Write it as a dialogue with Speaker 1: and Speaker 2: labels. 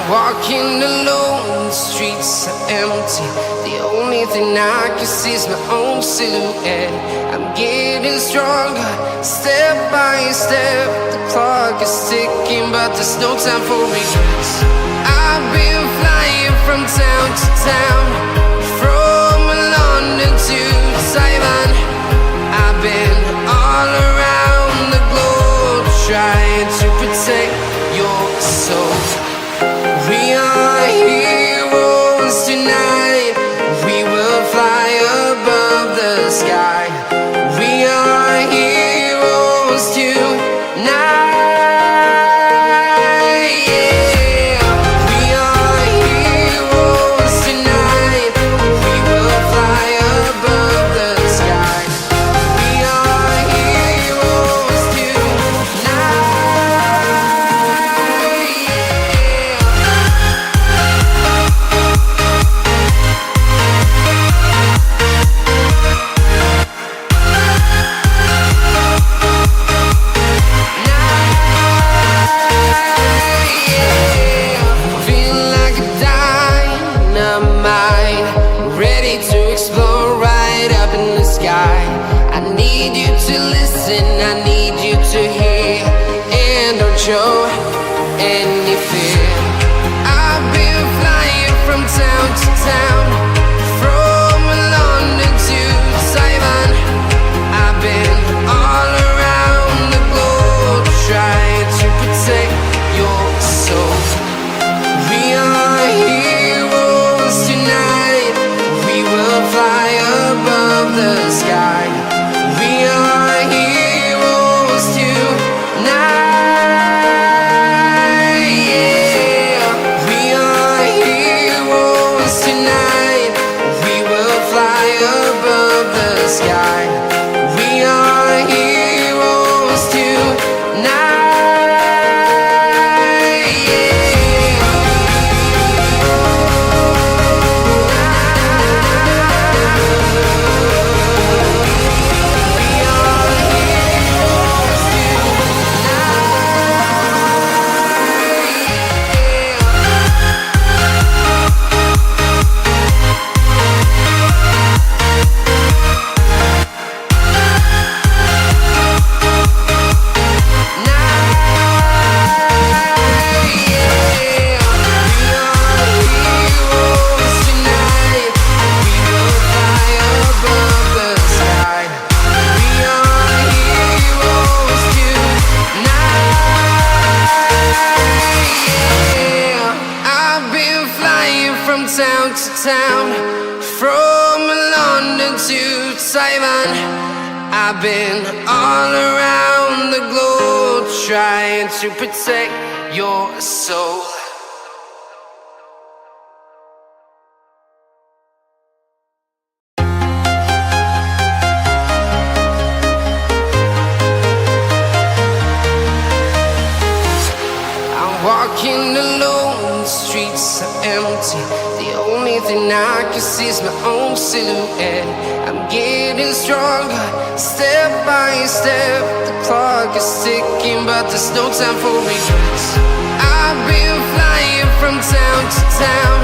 Speaker 1: Walking alone, the streets are empty. The only thing I can see is my own silhouette. I'm getting stronger, step by step. The clock is ticking, but there's no time for regrets. I've been flying from town to town, from London to Taiwan. I've been all around the globe, trying to protect your soul. We are heroes tonight. We will fly above the sky. We are heroes tonight. Yeah. We are heroes tonight. We will fly above the sky. We are heroes tonight. I need you to listen, I need you to hear, and don't show any fear. I've been flying from town to town, from London to Taiwan. I've been all around the globe, trying to protect your soul. We are heroes tonight. We will fly above the sky. We are heroes tonight. Yeah. We are heroes tonight. We will fly above the sky. We are heroes tonight. Yeah. Town to town, from London to Taiwan. I've been all around the globe, trying to protect your soul. I'm walking alone, the streets are empty. The only thing I can see is my own silhouette. I'm getting stronger, step by step. The clock is ticking, but there's no time for regrets. I've been flying from town to town,